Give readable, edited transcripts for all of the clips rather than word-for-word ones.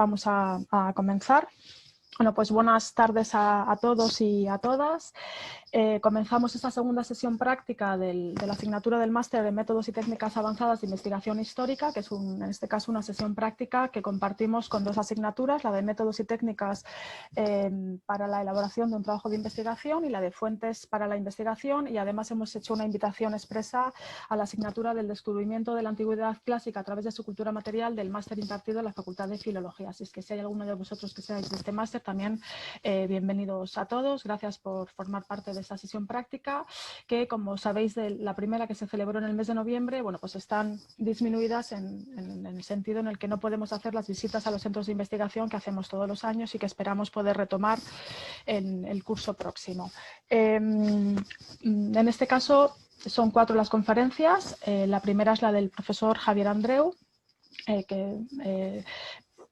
Vamos a comenzar. Bueno, pues buenas tardes a todos y a todas. Comenzamos esta segunda sesión práctica de la asignatura del máster de Métodos y Técnicas Avanzadas de Investigación Histórica, que es en este caso una sesión práctica que compartimos con dos asignaturas, la de Métodos y Técnicas para la elaboración de un trabajo de investigación y la de Fuentes para la investigación, y además hemos hecho una invitación expresa a la asignatura del Descubrimiento de la Antigüedad Clásica a través de su cultura material del máster impartido en la Facultad de Filología. Así es que si hay alguno de vosotros que seáis de este máster, también bienvenidos a todos. Gracias por formar parte de esta sesión práctica, que como sabéis de la primera que se celebró en el mes de noviembre, bueno, pues están disminuidas en el sentido en el que no podemos hacer las visitas a los centros de investigación que hacemos todos los años y que esperamos poder retomar en el curso próximo. En este caso son 4 las conferencias. La primera es la del profesor Javier Andreu, que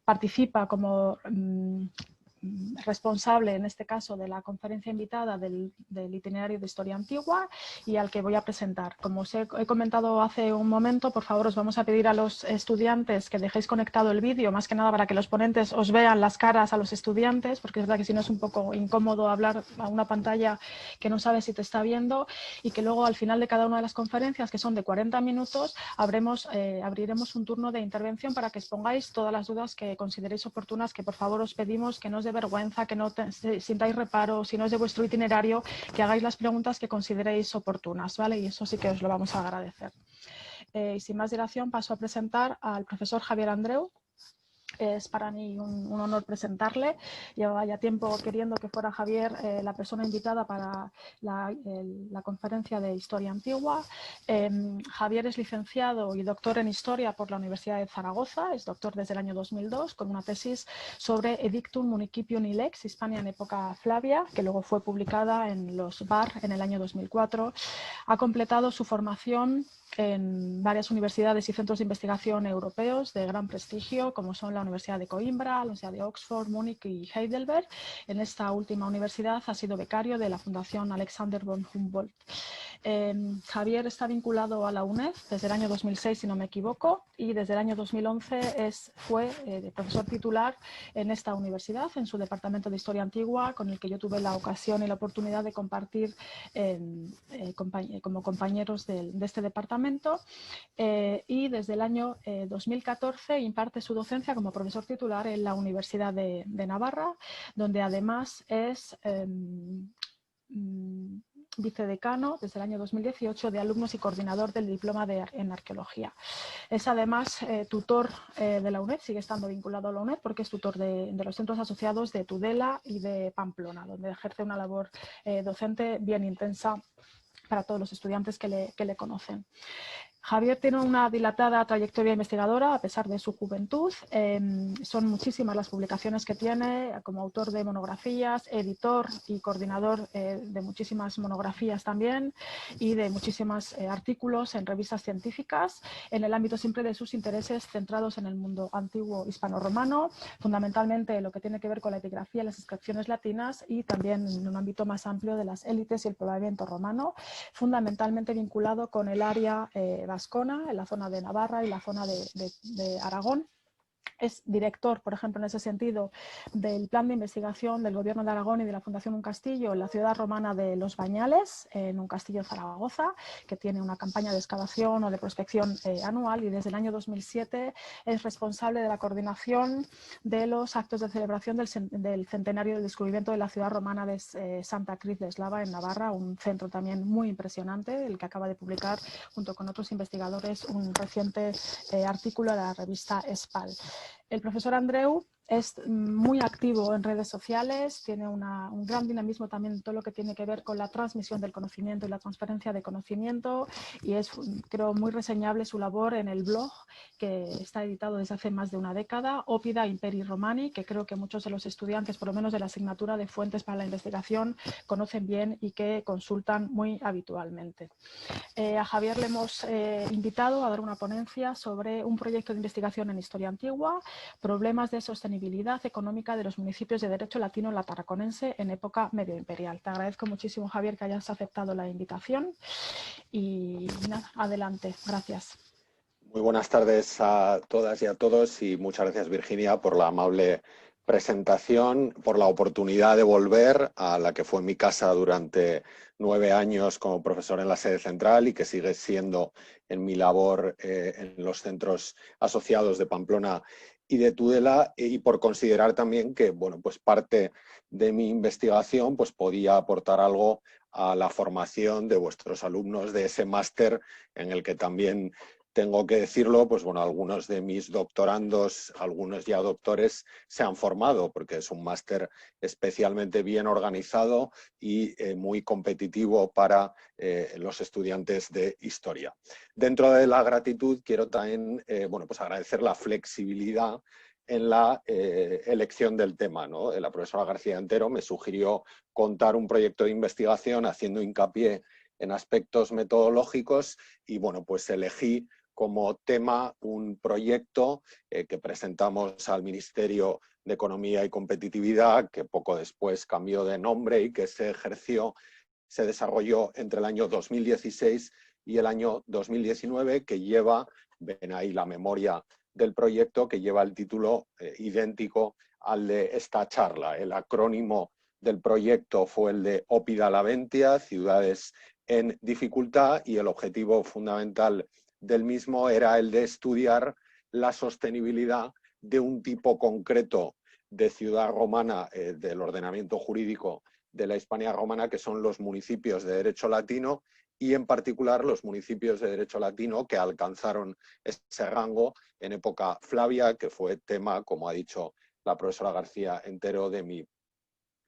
participa como responsable, en este caso, de la conferencia invitada del itinerario de historia antigua, y al que voy a presentar. Como os he comentado hace un momento, por favor os vamos a pedir a los estudiantes que dejéis conectado el vídeo, más que nada para que los ponentes os vean las caras a los estudiantes, porque es verdad que si no es un poco incómodo hablar a una pantalla que no sabes si te está viendo, y que luego al final de cada una de las conferencias, que son de 40 minutos, abriremos un turno de intervención para que expongáis todas las dudas que consideréis oportunas, que por favor os pedimos que no os dé vergüenza, que no sintáis reparo, si no es de vuestro itinerario, que hagáis las preguntas que consideréis oportunas, ¿vale? Y eso sí que os lo vamos a agradecer. Y sin más dilación paso a presentar al profesor Javier Andreu. Es para mí un honor presentarle. Llevaba ya tiempo queriendo que fuera Javier la persona invitada para la conferencia de Historia Antigua. Javier es licenciado y doctor en Historia por la Universidad de Zaragoza. Es doctor desde el año 2002 con una tesis sobre Edictum Municipio Lex Hispania en época Flavia, que luego fue publicada en los VAR en el año 2004. Ha completado su formación en varias universidades y centros de investigación europeos de gran prestigio, como son la Universidad de Coimbra, la Universidad de Oxford, Múnich y Heidelberg. En esta última universidad ha sido becario de la Fundación Alexander von Humboldt. Javier está vinculado a la UNED desde el año 2006, si no me equivoco, y desde el año 2011 fue profesor titular en esta universidad, en su departamento de Historia Antigua, con el que yo tuve la ocasión y la oportunidad de compartir como compañeros de este departamento, y desde el año 2014 imparte su docencia como profesor titular en la Universidad de Navarra, donde además es vicedecano desde el año 2018 de alumnos y coordinador del diploma en arqueología. Es además tutor de la UNED, sigue estando vinculado a la UNED porque es tutor de los centros asociados de Tudela y de Pamplona, donde ejerce una labor docente bien intensa para todos los estudiantes que le conocen. Javier tiene una dilatada trayectoria investigadora a pesar de su juventud. Son muchísimas las publicaciones que tiene como autor de monografías, editor y coordinador de muchísimas monografías también, y de muchísimos artículos en revistas científicas en el ámbito siempre de sus intereses centrados en el mundo antiguo hispano-romano, fundamentalmente lo que tiene que ver con la epigrafía y las inscripciones latinas, y también en un ámbito más amplio de las élites y el poblamiento romano, fundamentalmente vinculado con el área vascona, en la zona de Navarra y la zona de Aragón. Es director, por ejemplo, en ese sentido, del plan de investigación del Gobierno de Aragón y de la Fundación Un Castillo en la ciudad romana de Los Bañales, en Un Castillo, Zaragoza, que tiene una campaña de excavación o de prospección anual, y desde el año 2007 es responsable de la coordinación de los actos de celebración del centenario del descubrimiento de la ciudad romana de Santa Cruz de Eslava, en Navarra, un centro también muy impresionante, el que acaba de publicar, junto con otros investigadores, un reciente artículo de la revista Espal. El profesor Andreu es muy activo en redes sociales, tiene un gran dinamismo también en todo lo que tiene que ver con la transmisión del conocimiento y la transferencia de conocimiento, y es, creo, muy reseñable su labor en el blog que está editado desde hace más de una década, Oppida Imperi Romani, que creo que muchos de los estudiantes, por lo menos de la asignatura de Fuentes para la Investigación, conocen bien y que consultan muy habitualmente. A Javier le hemos invitado a dar una ponencia sobre un proyecto de investigación en historia antigua, problemas de sostenibilidad económica de los municipios de derecho latino en la Tarraconense en época medioimperial. Te agradezco muchísimo, Javier, que hayas aceptado la invitación, y nada, adelante. Gracias. Muy buenas tardes a todas y a todos y muchas gracias, Virginia, por la amable presentación, por la oportunidad de volver a la que fue mi casa durante 9 años como profesor en la sede central y que sigue siendo en mi labor en los centros asociados de Pamplona y de Tudela, y por considerar también que, bueno, pues parte de mi investigación pues podía aportar algo a la formación de vuestros alumnos de ese máster en el que también tengo que decirlo, pues bueno, algunos de mis doctorandos, algunos ya doctores, se han formado porque es un máster especialmente bien organizado y muy competitivo para los estudiantes de historia. Dentro de la gratitud quiero también bueno, pues agradecer la flexibilidad en la elección del tema, ¿no? La profesora García Antero me sugirió contar un proyecto de investigación haciendo hincapié en aspectos metodológicos y bueno, pues elegí como tema un proyecto que presentamos al Ministerio de Economía y Competitividad, que poco después cambió de nombre y que se desarrolló entre el año 2016 y el año 2019, que lleva, ven ahí la memoria del proyecto, que lleva el título idéntico al de esta charla. El acrónimo del proyecto fue el de Oppida Laventia, Ciudades en Dificultad, y el objetivo fundamental del mismo era el de estudiar la sostenibilidad de un tipo concreto de ciudad romana del ordenamiento jurídico de la Hispania romana, que son los municipios de derecho latino y en particular los municipios de derecho latino que alcanzaron ese rango en época Flavia, que fue tema, como ha dicho la profesora García Antero, de mi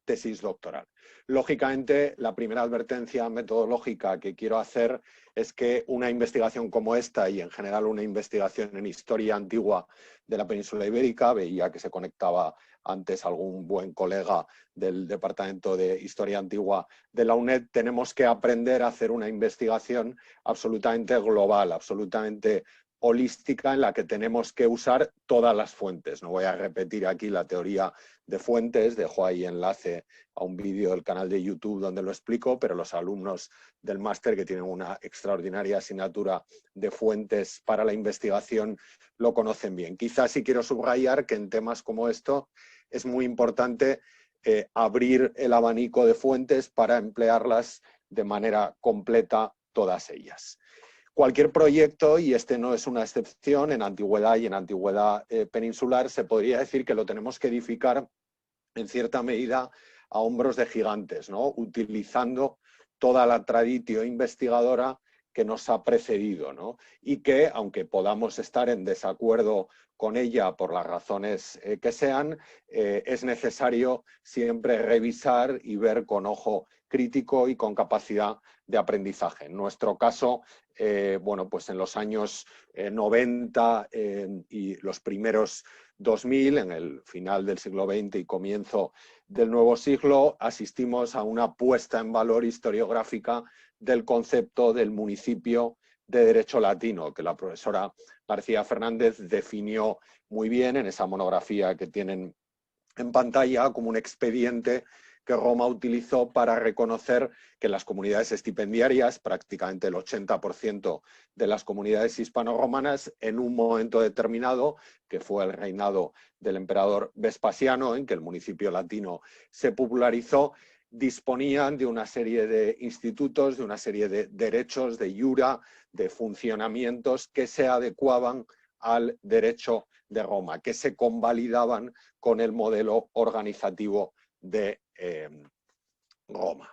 tesis doctoral. Lógicamente, la primera advertencia metodológica que quiero hacer es que una investigación como esta y en general una investigación en historia antigua de la península ibérica, veía que se conectaba antes algún buen colega del Departamento de Historia Antigua de la UNED, tenemos que aprender a hacer una investigación absolutamente global, absolutamente holística, en la que tenemos que usar todas las fuentes. No voy a repetir aquí la teoría de fuentes, dejo ahí enlace a un vídeo del canal de YouTube donde lo explico, pero los alumnos del máster, que tienen una extraordinaria asignatura de fuentes para la investigación, lo conocen bien. Quizás sí quiero subrayar que en temas como esto es muy importante abrir el abanico de fuentes para emplearlas de manera completa todas ellas. Cualquier proyecto, y este no es una excepción, en antigüedad y en antigüedad peninsular, se podría decir que lo tenemos que edificar en cierta medida a hombros de gigantes, ¿no? Utilizando toda la tradición investigadora que nos ha precedido, ¿no? Y que, aunque podamos estar en desacuerdo con ella por las razones que sean, es necesario siempre revisar y ver con ojo crítico y con capacidad de aprendizaje. En nuestro caso, bueno, pues en los años 90 y los primeros 2000, en el final del siglo XX y comienzo del nuevo siglo, asistimos a una puesta en valor historiográfica del concepto del municipio de derecho latino, que la profesora García Fernández definió muy bien en esa monografía que tienen en pantalla como un expediente que Roma utilizó para reconocer que las comunidades estipendiarias, prácticamente el 80% de las comunidades hispano-romanas, en un momento determinado, que fue el reinado del emperador Vespasiano, en que el municipio latino se popularizó, disponían de una serie de institutos, de una serie de derechos, de iura, de funcionamientos que se adecuaban al derecho de Roma, que se convalidaban con el modelo organizativo de Roma.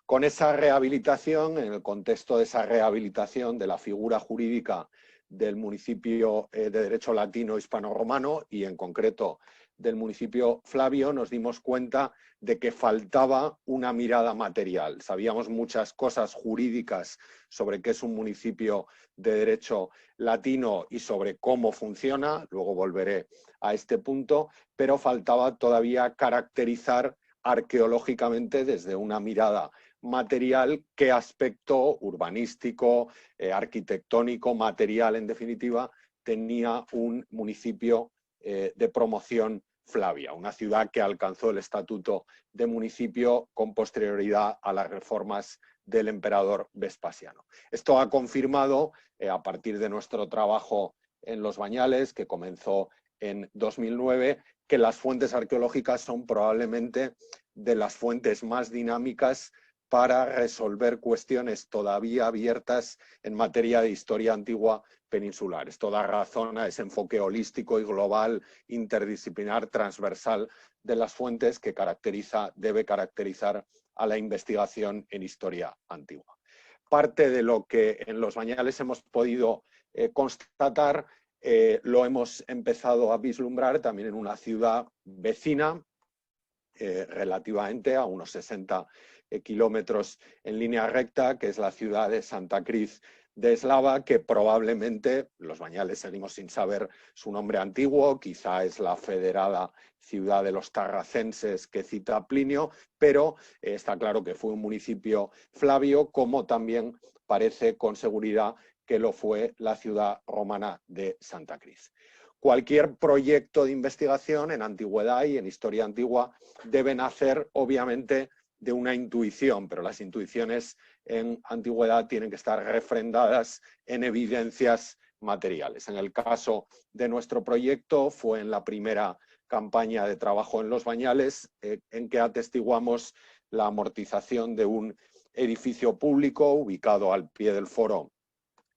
Con esa rehabilitación, en el contexto de esa rehabilitación de la figura jurídica del municipio de derecho latino hispano-romano y en concreto del municipio Flavio, nos dimos cuenta de que faltaba una mirada material. Sabíamos muchas cosas jurídicas sobre qué es un municipio de derecho latino y sobre cómo funciona, luego volveré a este punto, pero faltaba todavía caracterizar arqueológicamente desde una mirada material qué aspecto urbanístico, arquitectónico, material en definitiva, tenía un municipio de promoción Flavia, una ciudad que alcanzó el estatuto de municipio con posterioridad a las reformas del emperador Vespasiano. Esto ha confirmado, a partir de nuestro trabajo en Los Bañales, que comenzó en 2009, que las fuentes arqueológicas son probablemente de las fuentes más dinámicas para resolver cuestiones todavía abiertas en materia de historia antigua peninsular. Esto da razón a ese enfoque holístico y global, interdisciplinar, transversal de las fuentes que debe caracterizar a la investigación en historia antigua. Parte de lo que en Los Bañales hemos podido constatar lo hemos empezado a vislumbrar también en una ciudad vecina, relativamente a unos 60 kilómetros en línea recta, que es la ciudad de Santa Cruz de Eslava, que probablemente, Los Bañales seguimos sin saber su nombre antiguo, quizá es la federada ciudad de los tarracenses que cita Plinio, pero está claro que fue un municipio flavio, como también parece con seguridad que lo fue la ciudad romana de Santa Cruz. Cualquier proyecto de investigación en antigüedad y en historia antigua debe nacer, obviamente, de una intuición, pero las intuiciones en antigüedad tienen que estar refrendadas en evidencias materiales. En el caso de nuestro proyecto fue en la primera campaña de trabajo en Los Bañales, en que atestiguamos la amortización de un edificio público ubicado al pie del foro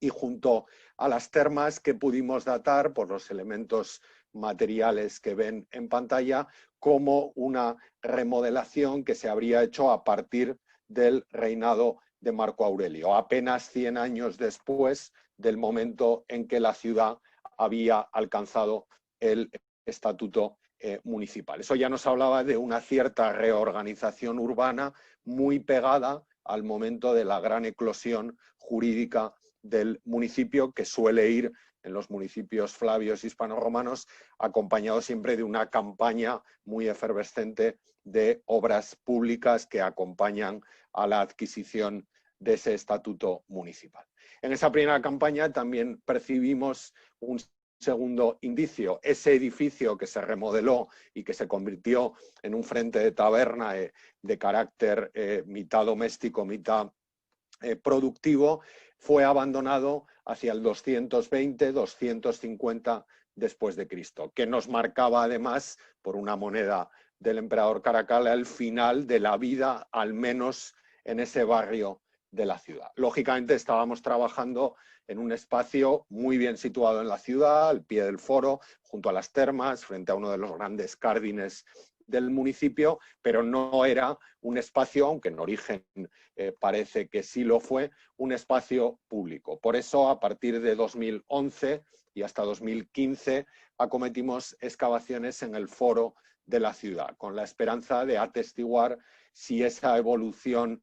y junto a las termas, que pudimos datar por los elementos materiales que ven en pantalla como una remodelación que se habría hecho a partir del reinado de Marco Aurelio, apenas 100 años después del momento en que la ciudad había alcanzado el estatuto municipal. Eso ya nos hablaba de una cierta reorganización urbana muy pegada al momento de la gran eclosión jurídica del municipio, que suele ir en los municipios flavios hispano-romanos acompañado siempre de una campaña muy efervescente de obras públicas que acompañan a la adquisición de ese estatuto municipal. En esa primera campaña también percibimos un segundo indicio, ese edificio que se remodeló y que se convirtió en un frente de taberna de carácter mitad doméstico, mitad productivo, fue abandonado hacia el 220-250 después de Cristo, que nos marcaba además, por una moneda del emperador Caracalla, el final de la vida, al menos en ese barrio de la ciudad. Lógicamente estábamos trabajando en un espacio muy bien situado en la ciudad, al pie del foro, junto a las termas, frente a uno de los grandes cárdines del municipio, pero no era un espacio, aunque en origen parece que sí lo fue, un espacio público. Por eso, a partir de 2011 y hasta 2015, acometimos excavaciones en el foro de la ciudad, con la esperanza de atestiguar si esa evolución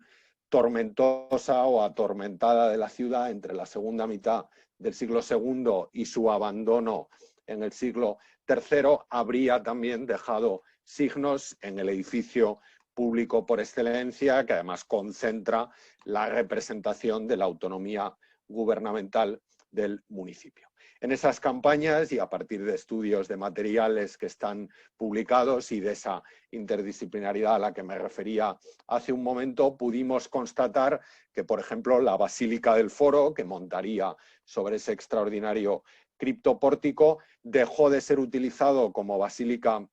tormentosa o atormentada de la ciudad entre la segunda mitad del siglo II y su abandono en el siglo III habría también dejado signos en el edificio público por excelencia, que además concentra la representación de la autonomía gubernamental del municipio. En esas campañas y a partir de estudios de materiales que están publicados y de esa interdisciplinaridad a la que me refería hace un momento, pudimos constatar que, por ejemplo, la Basílica del Foro, que montaría sobre ese extraordinario criptopórtico, dejó de ser utilizado como basílica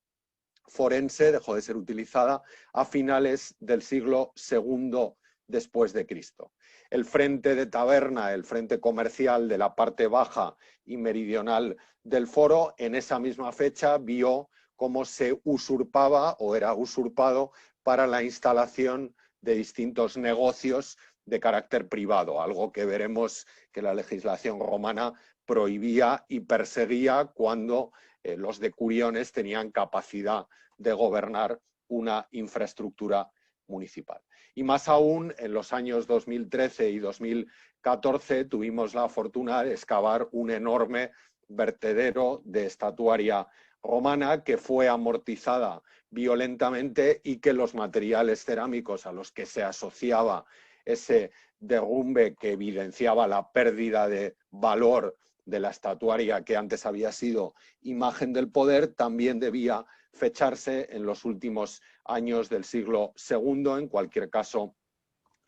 forense, dejó de ser utilizada a finales del siglo II después de Cristo. El frente de taberna, el frente comercial de la parte baja y meridional del foro, en esa misma fecha vio cómo se usurpaba o era usurpado para la instalación de distintos negocios de carácter privado, algo que veremos que la legislación romana prohibía y perseguía cuando los decuriones tenían capacidad de gobernar una infraestructura municipal. Y más aún, en los años 2013 y 2014 tuvimos la fortuna de excavar un enorme vertedero de estatuaria romana que fue amortizada violentamente y que los materiales cerámicos a los que se asociaba ese derrumbe, que evidenciaba la pérdida de valor de la estatuaria que antes había sido imagen del poder, también debía fecharse en los últimos años del siglo II, en cualquier caso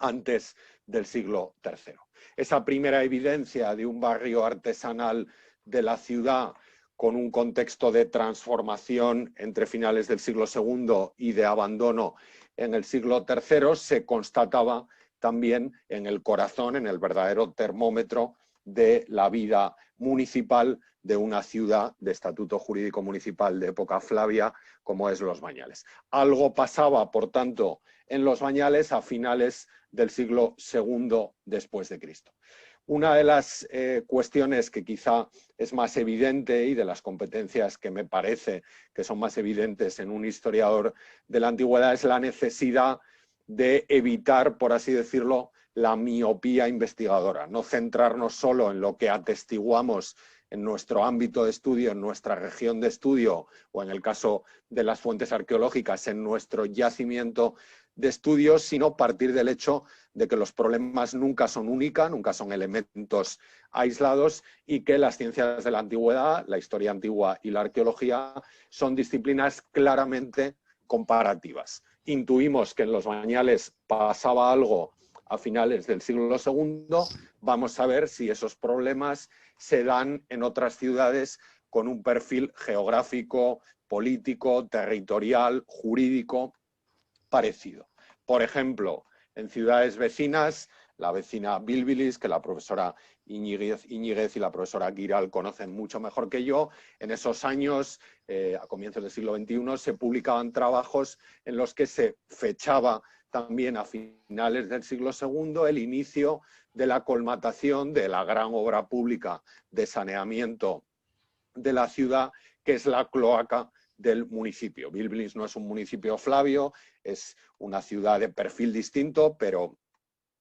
antes del siglo III. Esa primera evidencia de un barrio artesanal de la ciudad con un contexto de transformación entre finales del siglo II y de abandono en el siglo III se constataba también en el corazón, en el verdadero termómetro de la vida municipal de una ciudad de estatuto jurídico municipal de época Flavia como es Los Bañales. Algo pasaba, por tanto, en Los Bañales a finales del siglo II después de Cristo. Una de las cuestiones que quizá es más evidente y de las competencias que me parece que son más evidentes en un historiador de la antigüedad es la necesidad de evitar, por así decirlo, la miopía investigadora, no centrarnos solo en lo que atestiguamos en nuestro ámbito de estudio, en nuestra región de estudio o en el caso de las fuentes arqueológicas, en nuestro yacimiento de estudios, sino partir del hecho de que los problemas nunca son únicos, nunca son elementos aislados y que las ciencias de la antigüedad, la historia antigua y la arqueología son disciplinas claramente comparativas. Intuimos que en Los Bañales pasaba algo a finales del siglo II, vamos a ver si esos problemas se dan en otras ciudades con un perfil geográfico, político, territorial, jurídico parecido. Por ejemplo, en ciudades vecinas, la vecina Bilbilis, que la profesora Iñiguez y la profesora Giral conocen mucho mejor que yo, en esos años, a comienzos del siglo XXI, se publicaban trabajos en los que se fechaba también a finales del siglo II el inicio de la colmatación de la gran obra pública de saneamiento de la ciudad, que es la cloaca del municipio. Bilbilis no es un municipio flavio, es una ciudad de perfil distinto, pero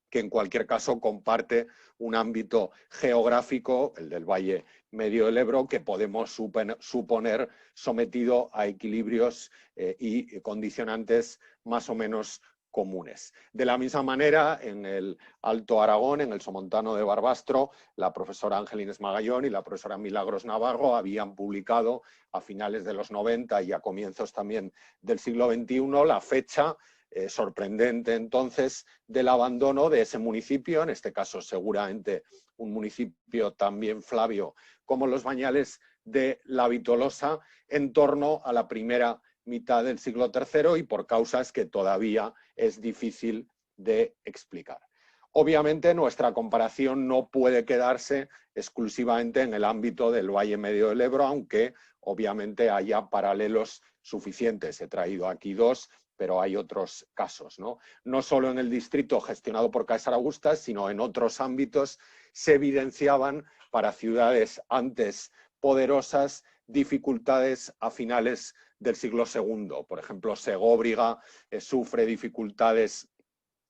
que en cualquier caso comparte un ámbito geográfico, el del Valle Medio del Ebro, que podemos suponer sometido a equilibrios y condicionantes más o menos comunes. De la misma manera, en el Alto Aragón, en el Somontano de Barbastro, la profesora Ángelines Magallón y la profesora Milagros Navarro habían publicado a finales de los 90 y a comienzos también del siglo XXI la fecha sorprendente entonces del abandono de ese municipio, en este caso seguramente un municipio también flavio como Los Bañales de la Vitolosa, en torno a la primera mitad del siglo III y por causas que todavía es difícil de explicar. Obviamente nuestra comparación no puede quedarse exclusivamente en el ámbito del Valle Medio del Ebro, aunque obviamente haya paralelos suficientes. He traído aquí dos, pero hay otros casos, ¿no? No solo en el distrito gestionado por César Augustas, sino en otros ámbitos se evidenciaban para ciudades antes poderosas dificultades a finales del siglo II. Por ejemplo, Segóbriga sufre dificultades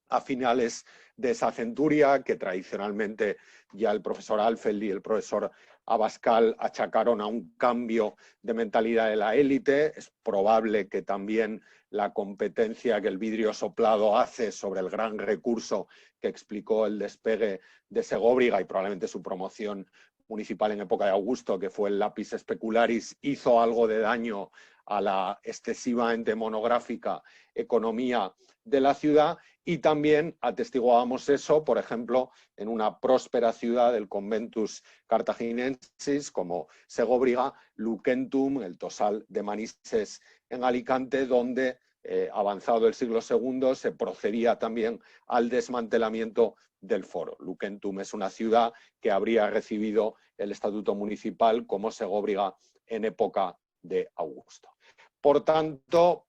a finales de esa centuria, que tradicionalmente ya el profesor Alfeld y el profesor Abascal achacaron a un cambio de mentalidad de la élite. Es probable que también la competencia que el vidrio soplado hace sobre el gran recurso que explicó el despegue de Segóbriga y probablemente su promoción municipal en época de Augusto, que fue el lapis specularis, hizo algo de daño a la excesivamente monográfica economía de la ciudad, y también atestiguábamos eso, por ejemplo, en una próspera ciudad del conventus cartaginensis como Segóbriga, Lucentum, el Tosal de Manises en Alicante, donde avanzado el siglo II se procedía también al desmantelamiento del foro. Lucentum es una ciudad que habría recibido el estatuto municipal como Segóbriga en época de Augusto. Por tanto,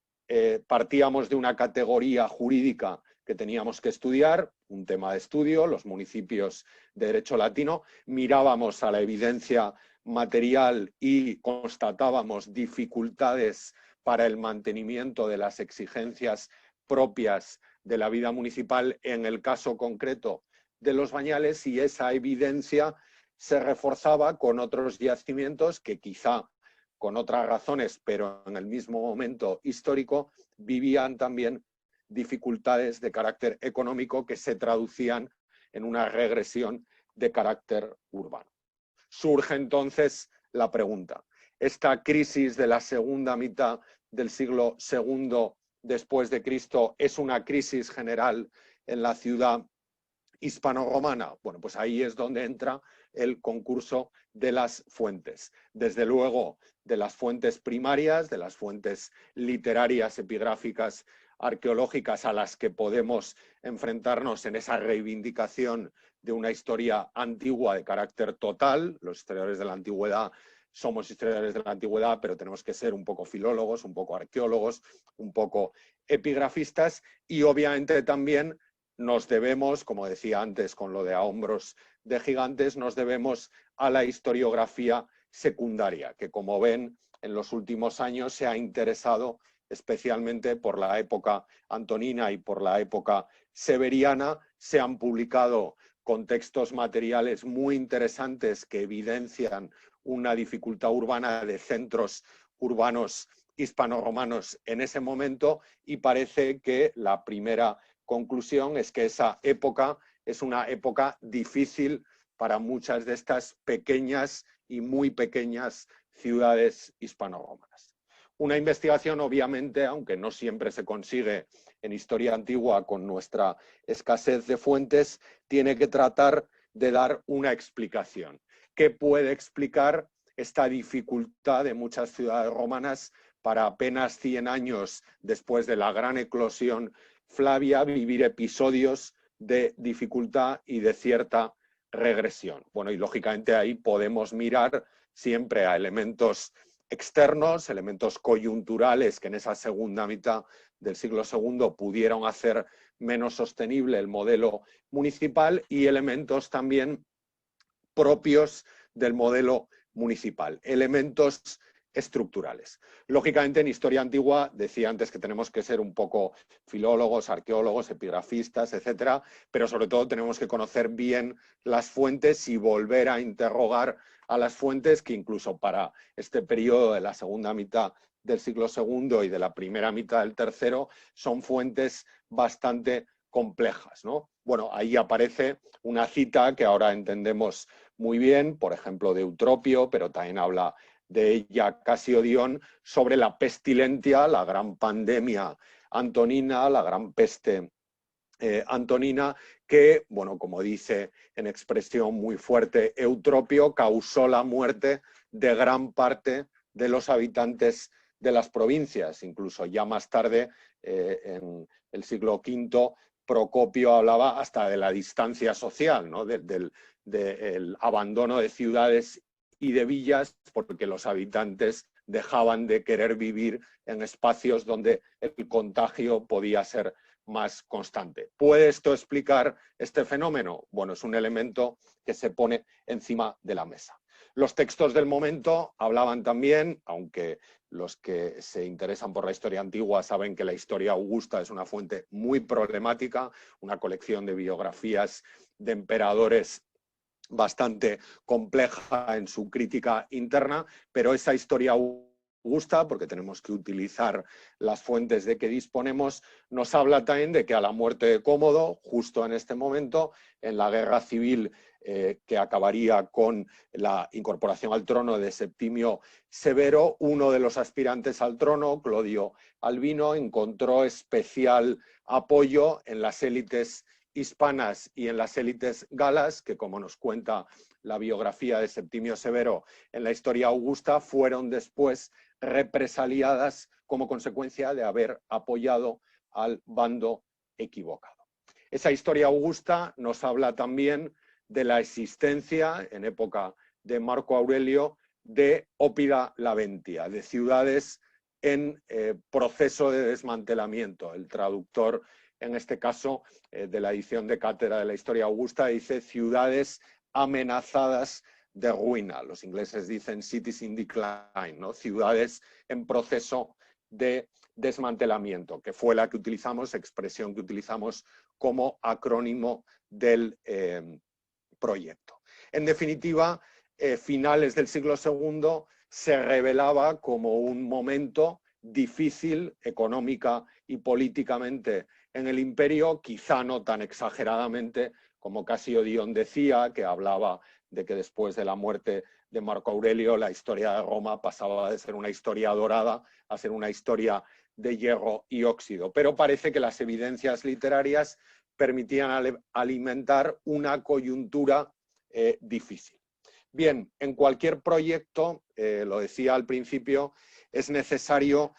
partíamos de una categoría jurídica que teníamos que estudiar, un tema de estudio, los municipios de derecho latino, mirábamos a la evidencia material y constatábamos dificultades para el mantenimiento de las exigencias propias de la vida municipal en el caso concreto de Los Bañales, y esa evidencia se reforzaba con otros yacimientos que quizá con otras razones, pero en el mismo momento histórico, vivían también dificultades de carácter económico que se traducían en una regresión de carácter urbano. Surge entonces la pregunta: ¿esta crisis de la segunda mitad del siglo II después de Cristo es una crisis general en la ciudad hispano-romana. Bueno, pues ahí es donde entra el concurso de las fuentes. Desde luego, de las fuentes primarias, de las fuentes literarias, epigráficas, arqueológicas a las que podemos enfrentarnos en esa reivindicación de una historia antigua de carácter total. Los historiadores de la antigüedad somos historiadores de la antigüedad, pero tenemos que ser un poco filólogos, un poco arqueólogos, un poco epigrafistas y obviamente también nos debemos, como decía antes con lo de a hombros de gigantes, nos debemos a la historiografía secundaria, que como ven en los últimos años se ha interesado especialmente por la época antonina y por la época severiana. Se han publicado contextos materiales muy interesantes que evidencian una dificultad urbana de centros urbanos hispano-romanos en ese momento y parece que la primera conclusión es que esa época es una época difícil para muchas de estas pequeñas y muy pequeñas ciudades hispano-romanas. Una investigación, obviamente, aunque no siempre se consigue en historia antigua con nuestra escasez de fuentes, tiene que tratar de dar una explicación. ¿Qué puede explicar esta dificultad de muchas ciudades romanas para apenas 100 años después de la gran eclosión Flavia vivir episodios de dificultad y de cierta regresión? Bueno, y lógicamente ahí podemos mirar siempre a elementos externos, elementos coyunturales que en esa segunda mitad del siglo II pudieron hacer menos sostenible el modelo municipal y elementos también propios del modelo municipal, elementos estructurales. Lógicamente, en historia antigua, decía antes que tenemos que ser un poco filólogos, arqueólogos, epigrafistas, etcétera, pero sobre todo tenemos que conocer bien las fuentes y volver a interrogar a las fuentes que incluso para este periodo de la segunda mitad del siglo II y de la primera mitad del tercero son fuentes bastante complejas, ¿no? Bueno, ahí aparece una cita que ahora entendemos muy bien, por ejemplo, de Eutropio, pero también habla de ella Casiodión, sobre la pestilentia, la gran pandemia antonina, la gran peste antonina, que, bueno, como dice en expresión muy fuerte Eutropio, causó la muerte de gran parte de los habitantes de las provincias. Incluso ya más tarde, en el siglo V, Procopio hablaba hasta de la distancia social, ¿no? del abandono de ciudades y de villas, porque los habitantes dejaban de querer vivir en espacios donde el contagio podía ser más constante. ¿Puede esto explicar este fenómeno? Bueno, es un elemento que se pone encima de la mesa. Los textos del momento hablaban también, aunque los que se interesan por la historia antigua saben que la historia augusta es una fuente muy problemática, una colección de biografías de emperadores bastante compleja en su crítica interna, pero esa historia augusta, porque tenemos que utilizar las fuentes de que disponemos, nos habla también de que a la muerte de Cómodo, justo en este momento, en la guerra civil que acabaría con la incorporación al trono de Septimio Severo, uno de los aspirantes al trono, Clodio Albino, encontró especial apoyo en las élites hispanas y en las élites galas, que como nos cuenta la biografía de Septimio Severo en la historia augusta, fueron después represaliadas como consecuencia de haber apoyado al bando equivocado. Esa historia augusta nos habla también de la existencia, en época de Marco Aurelio, de Ópida Laventia, de ciudades en proceso de desmantelamiento. El traductor, en este caso, de la edición de cátedra de la historia augusta, dice ciudades amenazadas de ruina. Los ingleses dicen cities in decline, ¿no? Ciudades en proceso de desmantelamiento, que fue la que utilizamos, expresión que utilizamos como acrónimo del proyecto. En definitiva, finales del siglo II se revelaba como un momento difícil económica y políticamente en el imperio, quizá no tan exageradamente como Casiodión decía, que hablaba de que después de la muerte de Marco Aurelio la historia de Roma pasaba de ser una historia dorada a ser una historia de hierro y óxido. Pero parece que las evidencias literarias permitían alimentar una coyuntura difícil. Bien, en cualquier proyecto, lo decía al principio, es necesario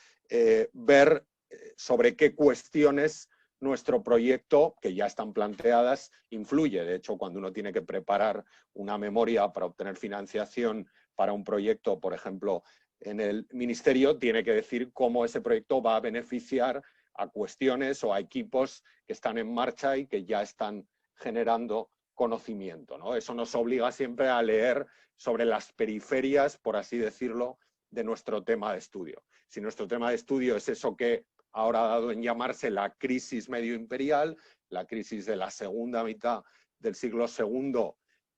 ver sobre qué cuestiones nuestro proyecto, que ya están planteadas, influye. De hecho, cuando uno tiene que preparar una memoria para obtener financiación para un proyecto, por ejemplo, en el ministerio, tiene que decir cómo ese proyecto va a beneficiar a cuestiones o a equipos que están en marcha y que ya están generando conocimiento, ¿no? Eso nos obliga siempre a leer sobre las periferias, por así decirlo, de nuestro tema de estudio. Si nuestro tema de estudio es eso que ahora ha dado en llamarse la crisis medioimperial, la crisis de la segunda mitad del siglo II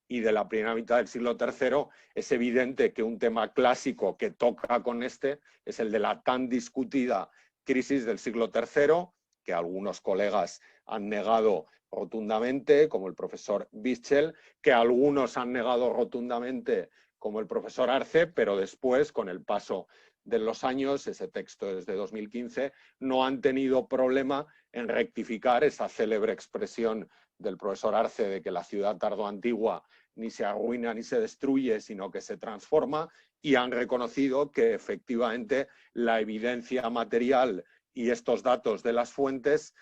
y de la primera mitad del siglo III, es evidente que un tema clásico que toca con este es el de la tan discutida crisis del siglo III, que algunos colegas han negado rotundamente, como el profesor Bischel, que algunos han negado rotundamente, como el profesor Arce, pero después, con el paso de los años, ese texto es de 2015, no han tenido problema en rectificar esa célebre expresión del profesor Arce de que la ciudad tardoantigua ni se arruina ni se destruye, sino que se transforma, y han reconocido que efectivamente la evidencia material y estos datos de las fuentes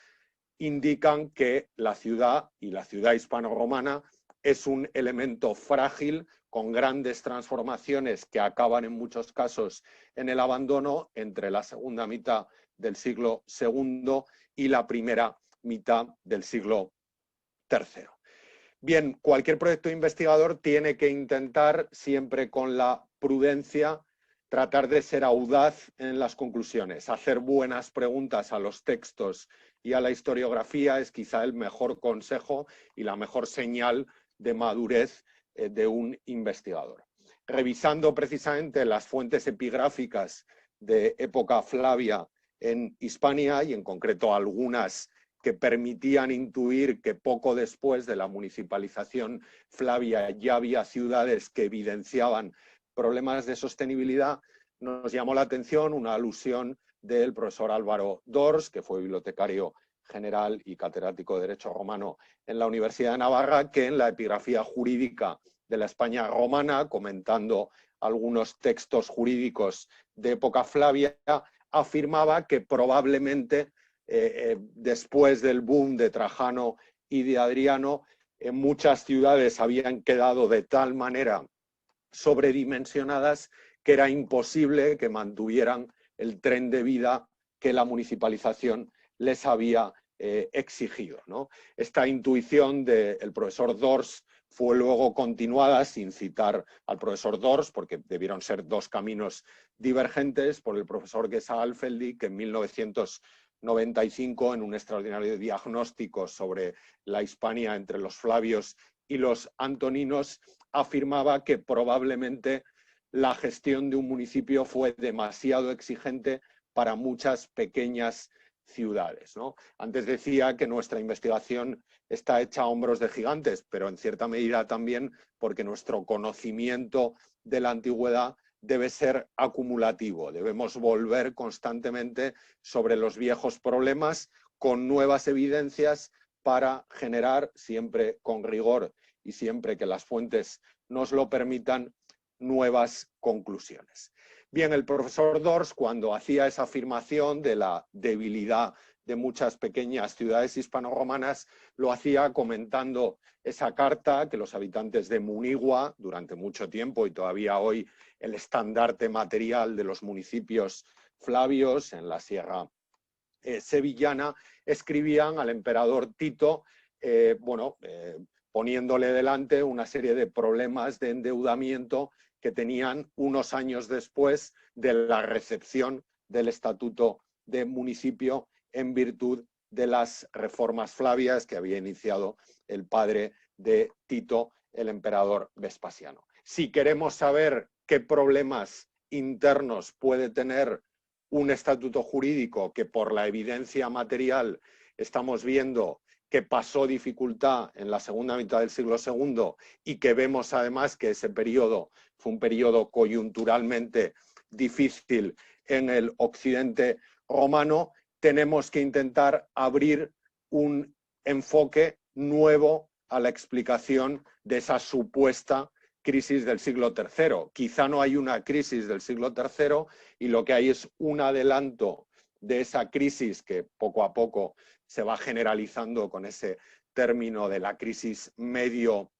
indican que la ciudad y la ciudad hispano-romana es un elemento frágil con grandes transformaciones que acaban en muchos casos en el abandono entre la segunda mitad del siglo II y la primera mitad del siglo III. Bien, cualquier proyecto investigador tiene que intentar, siempre con la prudencia, tratar de ser audaz en las conclusiones. Hacer buenas preguntas a los textos y a la historiografía es quizá el mejor consejo y la mejor señal de madurez de un investigador. Revisando precisamente las fuentes epigráficas de época Flavia en Hispania, y en concreto algunas que permitían intuir que poco después de la municipalización Flavia ya había ciudades que evidenciaban problemas de sostenibilidad, nos llamó la atención una alusión del profesor Álvaro Dors, que fue bibliotecario general y catedrático de Derecho Romano en la Universidad de Navarra, que en la epigrafía jurídica de la España romana, comentando algunos textos jurídicos de época Flavia, afirmaba que probablemente después del boom de Trajano y de Adriano, muchas ciudades habían quedado de tal manera sobredimensionadas que era imposible que mantuvieran el tren de vida que la municipalización les había exigido, ¿no? Esta intuición del profesor Dors fue luego continuada, sin citar al profesor Dors, porque debieron ser dos caminos divergentes, por el profesor Gesa-Alfeldi, que en 1995, en un extraordinario diagnóstico sobre la Hispania entre los Flavios y los Antoninos, afirmaba que probablemente la gestión de un municipio fue demasiado exigente para muchas pequeñas ciudades, ¿no? Antes decía que nuestra investigación está hecha a hombros de gigantes, pero en cierta medida también porque nuestro conocimiento de la antigüedad debe ser acumulativo. Debemos volver constantemente sobre los viejos problemas con nuevas evidencias para generar, siempre con rigor y siempre que las fuentes nos lo permitan, nuevas conclusiones. Bien, el profesor Dors, cuando hacía esa afirmación de la debilidad de muchas pequeñas ciudades hispano-romanas, lo hacía comentando esa carta que los habitantes de Munigua, durante mucho tiempo y todavía hoy el estandarte material de los municipios flavios en la sierra sevillana, escribían al emperador Tito, poniéndole delante una serie de problemas de endeudamiento que tenían unos años después de la recepción del Estatuto de Municipio en virtud de las reformas flavias que había iniciado el padre de Tito, el emperador Vespasiano. Si queremos saber qué problemas internos puede tener un estatuto jurídico que por la evidencia material estamos viendo que pasó dificultad en la segunda mitad del siglo II y que vemos además que ese periodo fue un periodo coyunturalmente difícil en el occidente romano, tenemos que intentar abrir un enfoque nuevo a la explicación de esa supuesta crisis del siglo III. Quizá no hay una crisis del siglo III y lo que hay es un adelanto de esa crisis que poco a poco se va generalizando con ese término de la crisis medio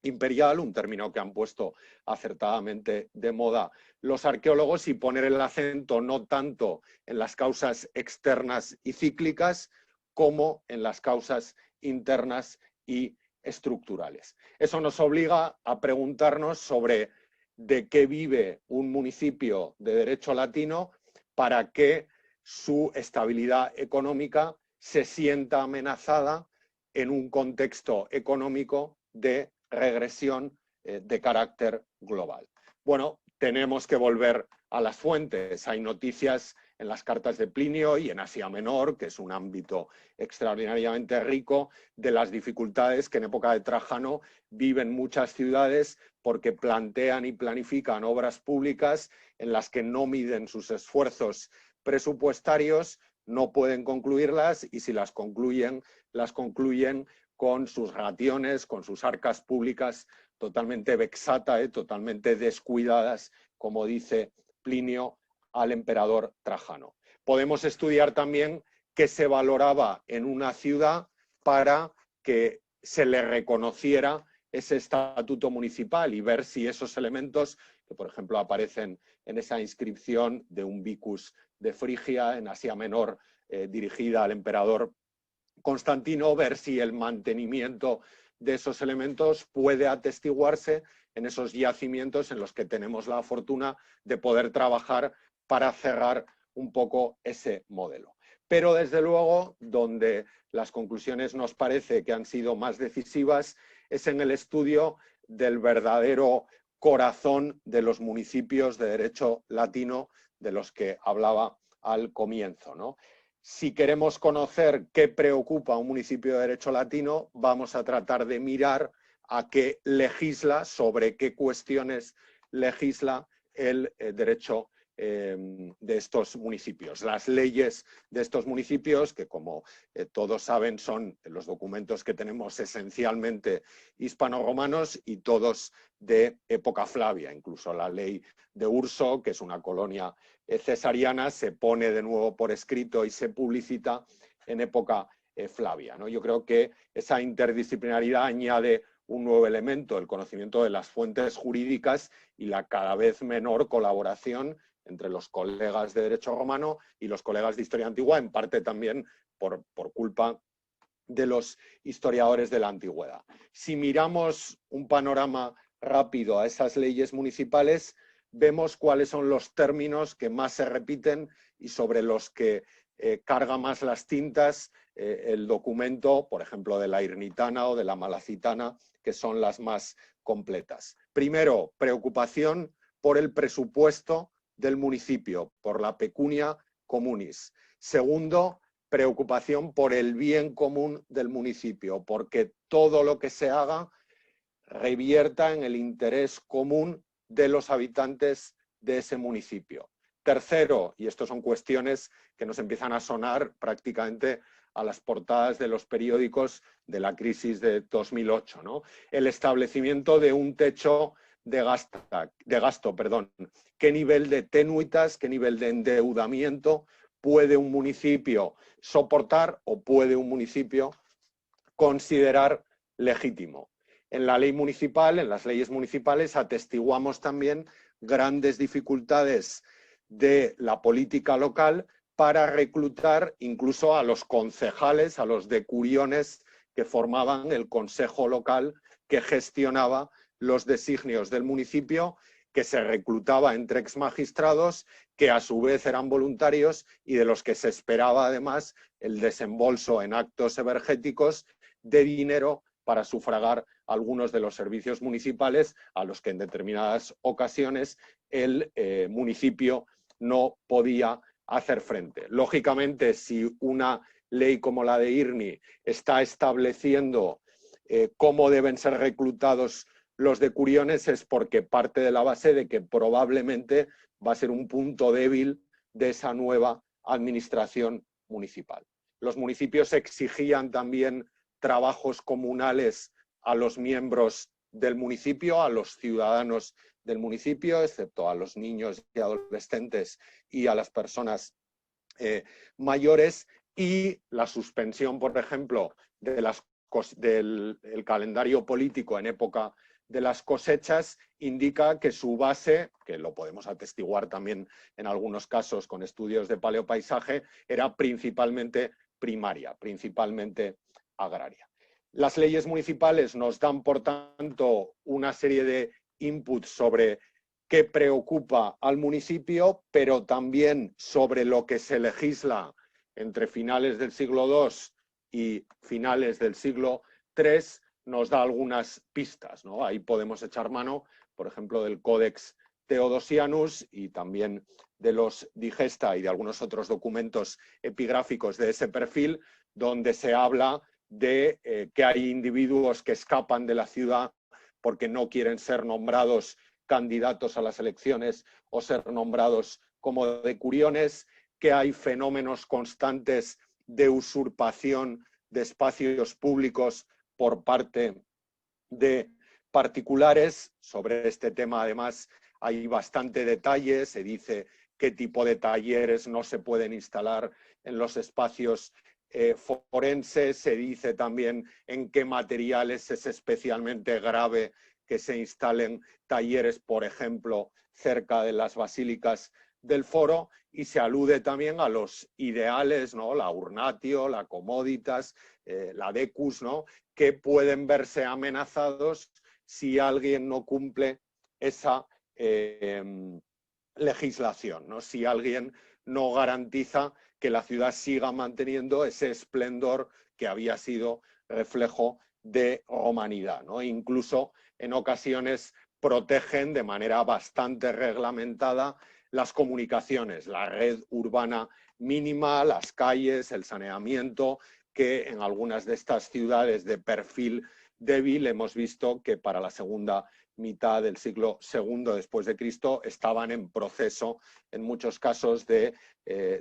imperial, un término que han puesto acertadamente de moda los arqueólogos, y poner el acento no tanto en las causas externas y cíclicas como en las causas internas y estructurales. Eso nos obliga a preguntarnos sobre de qué vive un municipio de derecho latino para que su estabilidad económica se sienta amenazada en un contexto económico de regresión de carácter global. Bueno, tenemos que volver a las fuentes. Hay noticias en las cartas de Plinio y en Asia Menor, que es un ámbito extraordinariamente rico, de las dificultades que en época de Trajano viven muchas ciudades porque plantean y planifican obras públicas en las que no miden sus esfuerzos presupuestarios, no pueden concluirlas y si las concluyen con sus rationes, con sus arcas públicas totalmente vexatae, totalmente descuidadas, como dice Plinio al emperador Trajano. Podemos estudiar también qué se valoraba en una ciudad para que se le reconociera ese estatuto municipal y ver si esos elementos, que por ejemplo aparecen en esa inscripción de un vicus de Frigia en Asia Menor dirigida al emperador Constantino, ver si el mantenimiento de esos elementos puede atestiguarse en esos yacimientos en los que tenemos la fortuna de poder trabajar para cerrar un poco ese modelo. Pero desde luego, donde las conclusiones nos parece que han sido más decisivas es en el estudio del verdadero corazón de los municipios de derecho latino de los que hablaba al comienzo, ¿no? Si queremos conocer qué preocupa a un municipio de derecho latino, vamos a tratar de mirar a qué legisla, sobre qué cuestiones legisla el derecho de estos municipios. Las leyes de estos municipios, que como todos saben son los documentos que tenemos esencialmente hispano-romanos y todos de época Flavia, incluso la ley de Urso, que es una colonia cesariana, se pone de nuevo por escrito y se publicita en época Flavia, ¿no? Yo creo que esa interdisciplinaridad añade un nuevo elemento, el conocimiento de las fuentes jurídicas y la cada vez menor colaboración entre los colegas de derecho romano y los colegas de historia antigua, en parte también por culpa de los historiadores de la antigüedad. Si miramos un panorama rápido a esas leyes municipales, vemos cuáles son los términos que más se repiten y sobre los que carga más las tintas el documento, por ejemplo, de la Irnitana o de la Malacitana, que son las más completas. Primero, preocupación por el presupuesto del municipio, por la pecunia communis. Segundo, preocupación por el bien común del municipio, porque todo lo que se haga revierta en el interés común de los habitantes de ese municipio. Tercero, y estas son cuestiones que nos empiezan a sonar prácticamente a las portadas de los periódicos de la crisis de 2008, ¿no? El establecimiento de un techo de gasto. ¿Qué nivel de tenuitas, qué nivel de endeudamiento puede un municipio soportar o puede un municipio considerar legítimo? En la ley municipal, en las leyes municipales, atestiguamos también grandes dificultades de la política local para reclutar incluso a los concejales, a los decuriones que formaban el consejo local que gestionaba los designios del municipio, que se reclutaba entre exmagistrados, que a su vez eran voluntarios y de los que se esperaba además el desembolso en actos evergéticos de dinero para sufragar algunos de los servicios municipales a los que en determinadas ocasiones el municipio no podía hacer frente. Lógicamente, si una ley como la de IRNI está estableciendo cómo deben ser reclutados los decuriones, es porque parte de la base de que probablemente va a ser un punto débil de esa nueva administración municipal. Los municipios exigían también trabajos comunales a los miembros del municipio, a los ciudadanos del municipio, excepto a los niños y adolescentes y a las personas mayores, y la suspensión, por ejemplo, del calendario político en época de las cosechas indica que su base, que lo podemos atestiguar también en algunos casos con estudios de paleopaisaje, era principalmente primaria, principalmente agraria. Las leyes municipales nos dan, por tanto, una serie de inputs sobre qué preocupa al municipio, pero también sobre lo que se legisla entre finales del siglo II y finales del siglo III, nos da algunas pistas, ¿no? Ahí podemos echar mano, por ejemplo, del Codex Theodosianus y también de los Digesta y de algunos otros documentos epigráficos de ese perfil, donde se habla de que hay individuos que escapan de la ciudad porque no quieren ser nombrados candidatos a las elecciones o ser nombrados como decuriones, que hay fenómenos constantes de usurpación de espacios públicos por parte de particulares. Sobre este tema, además, hay bastante detalle. Se dice qué tipo de talleres no se pueden instalar en los espacios forenses. Se dice también en qué materiales es especialmente grave que se instalen talleres, por ejemplo, cerca de las basílicas del Foro, y se alude también a los ideales, ¿no? La urnatio, la commoditas, la decus, ¿no? Que pueden verse amenazados si alguien no cumple esa legislación, ¿no? Si alguien no garantiza que la ciudad siga manteniendo ese esplendor que había sido reflejo de romanidad, ¿no? Incluso en ocasiones protegen de manera bastante reglamentada las comunicaciones, la red urbana mínima, las calles, el saneamiento, que en algunas de estas ciudades de perfil débil hemos visto que para la segunda mitad del siglo II después de Cristo estaban en proceso, en muchos casos, de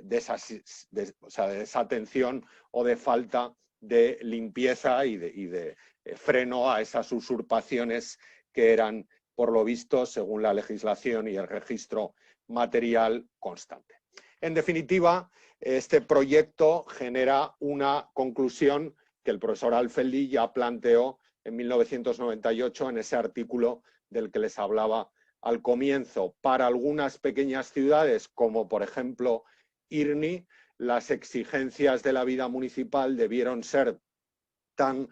desatención o de falta de limpieza y de freno a esas usurpaciones que eran, por lo visto, según la legislación y el registro material, constante. En definitiva, este proyecto genera una conclusión que el profesor Alfeldi ya planteó en 1998 en ese artículo del que les hablaba al comienzo. Para algunas pequeñas ciudades, como por ejemplo Irni, las exigencias de la vida municipal debieron ser tan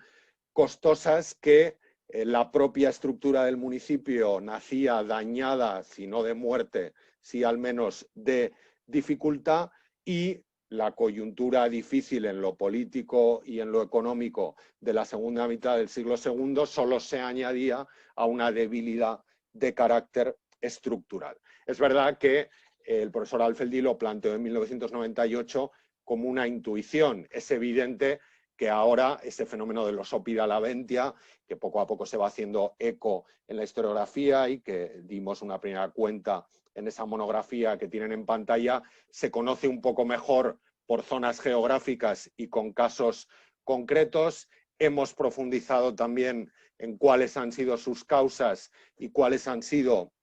costosas que la propia estructura del municipio nacía dañada, si no de muerte, sí al menos de dificultad, y la coyuntura difícil en lo político y en lo económico de la segunda mitad del siglo II solo se añadía a una debilidad de carácter estructural. Es verdad que el profesor Alfeldi lo planteó en 1998 como una intuición. Es evidente que ahora ese fenómeno de los Oppida Laventia, que poco a poco se va haciendo eco en la historiografía y que dimos una primera cuenta en esa monografía que tienen en pantalla, se conoce un poco mejor por zonas geográficas y con casos concretos. Hemos profundizado también en cuáles han sido sus causas y cuáles han sido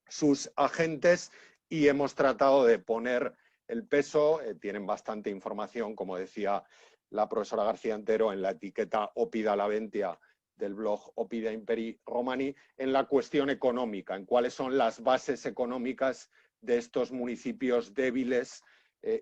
sus agentes y hemos tratado de poner el peso. Tienen bastante información, como decía la profesora García Antero, en la etiqueta Oppida Laventia del blog Oppida Imperi Romani, en la cuestión económica, en cuáles son las bases económicas de estos municipios débiles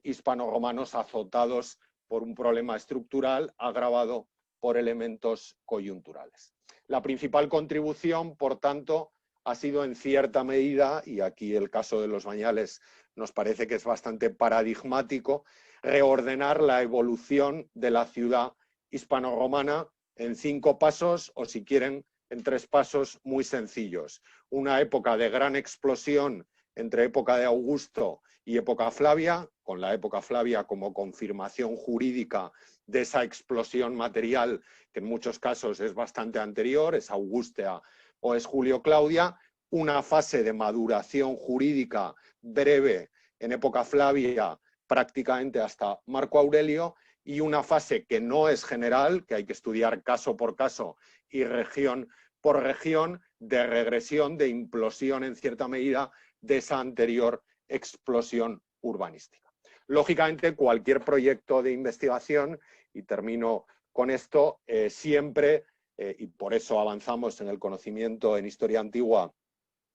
hispano-romanos azotados por un problema estructural agravado por elementos coyunturales. La principal contribución, por tanto, ha sido en cierta medida, y aquí el caso de los Bañales nos parece que es bastante paradigmático, reordenar la evolución de la ciudad hispano-romana en 5 pasos, o si quieren, en 3 pasos muy sencillos. Una época de gran explosión entre época de Augusto y época Flavia, con la época Flavia como confirmación jurídica de esa explosión material que en muchos casos es bastante anterior, es Augustea o es Julio Claudia, una fase de maduración jurídica breve en época Flavia prácticamente hasta Marco Aurelio, y una fase que no es general, que hay que estudiar caso por caso y región por región, de regresión, de implosión en cierta medida de esa anterior explosión urbanística. Lógicamente, cualquier proyecto de investigación, y termino con esto, siempre, y por eso avanzamos en el conocimiento en historia antigua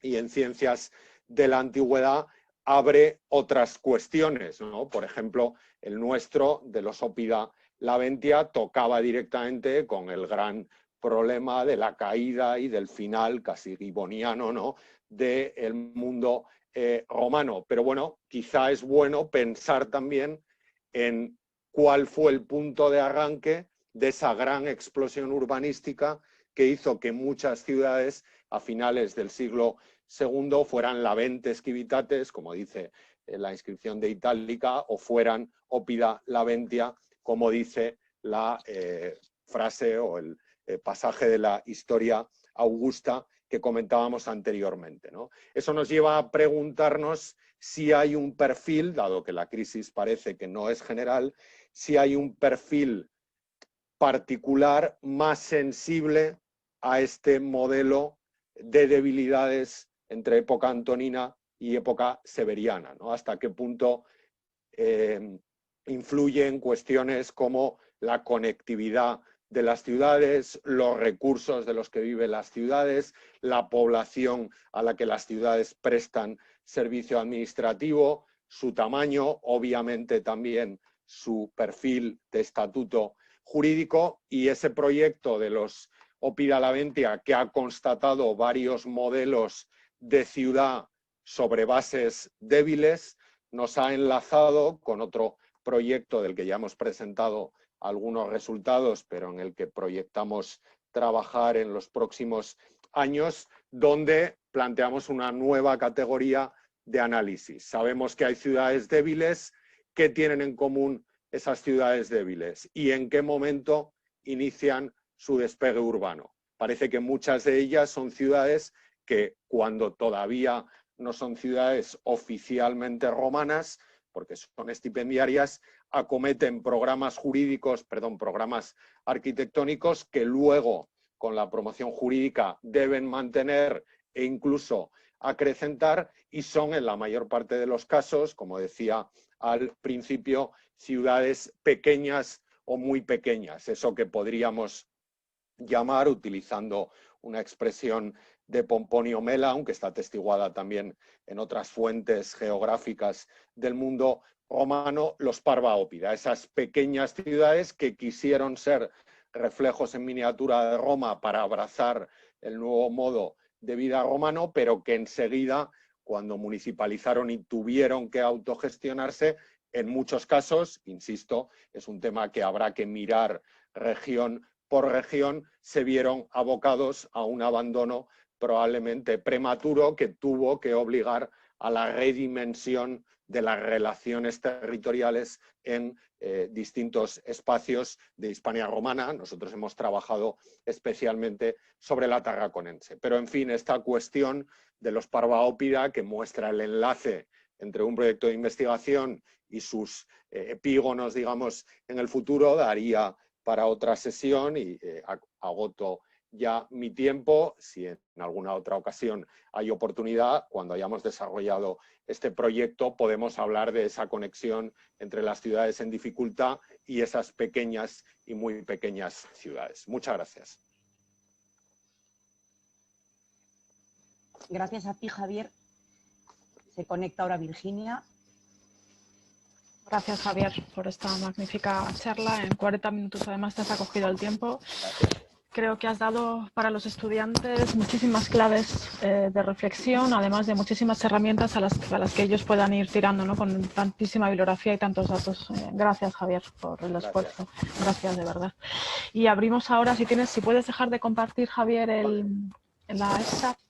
y en ciencias de la antigüedad, abre otras cuestiones, ¿no? Por ejemplo, el nuestro, de los Oppida Laventia, tocaba directamente con el gran problema de la caída y del final casi gibboniano, ¿no?, del mundo romano. Pero bueno, quizá es bueno pensar también en cuál fue el punto de arranque de esa gran explosión urbanística que hizo que muchas ciudades a finales del siglo II fueran laventes civitates, como dice la inscripción de Itálica, o fueran Oppida Laventia, como dice la frase o el pasaje de la historia augusta que comentábamos anteriormente, ¿no? Eso nos lleva a preguntarnos si hay un perfil, dado que la crisis parece que no es general, si hay un perfil particular más sensible a este modelo de debilidades entre época antonina y época severiana, ¿no? Hasta qué punto influyen cuestiones como la conectividad de las ciudades, los recursos de los que viven las ciudades, la población a la que las ciudades prestan servicio administrativo, su tamaño, obviamente también su perfil de estatuto jurídico, y ese proyecto de los Oppida Laventia, que ha constatado varios modelos de ciudad sobre bases débiles, nos ha enlazado con otro proyecto del que ya hemos presentado algunos resultados, pero en el que proyectamos trabajar en los próximos años, donde planteamos una nueva categoría de análisis. Sabemos que hay ciudades débiles. ¿Qué tienen en común esas ciudades débiles y en qué momento inician su despegue urbano? Parece que muchas de ellas son ciudades que, cuando todavía no son ciudades oficialmente romanas, porque son estipendiarias, acometen programas arquitectónicos que luego, con la promoción jurídica, deben mantener e incluso acrecentar, y son, en la mayor parte de los casos, como decía al principio, ciudades pequeñas o muy pequeñas, eso que podríamos llamar, utilizando una expresión de Pomponio Mela, aunque está atestiguada también en otras fuentes geográficas del mundo romano, los Parva Oppida, esas pequeñas ciudades que quisieron ser reflejos en miniatura de Roma para abrazar el nuevo modo de vida romano, pero que enseguida, cuando municipalizaron y tuvieron que autogestionarse, en muchos casos, insisto, es un tema que habrá que mirar región por región, se vieron abocados a un abandono probablemente prematuro que tuvo que obligar a la redimensión de las relaciones territoriales en distintos espacios de Hispania romana. Nosotros hemos trabajado especialmente sobre la tarraconense. Pero, en fin, esta cuestión de los Parva Oppida, que muestra el enlace entre un proyecto de investigación y sus epígonos, digamos, en el futuro, daría para otra sesión, y agoto ya mi tiempo. Si en alguna otra ocasión hay oportunidad, cuando hayamos desarrollado este proyecto, podemos hablar de esa conexión entre las ciudades en dificultad y esas pequeñas y muy pequeñas ciudades. Muchas gracias. Gracias a ti, Javier. Se conecta ahora Virginia. Gracias, Javier, por esta magnífica charla. En 40 minutos, además, te has acogido el tiempo. Gracias. Creo que has dado para los estudiantes muchísimas claves de reflexión, además de muchísimas herramientas a las que ellos puedan ir tirando, ¿no?, con tantísima bibliografía y tantos datos. Gracias, Javier, por el esfuerzo. Gracias, de verdad. Y abrimos ahora, si puedes dejar de compartir, Javier, el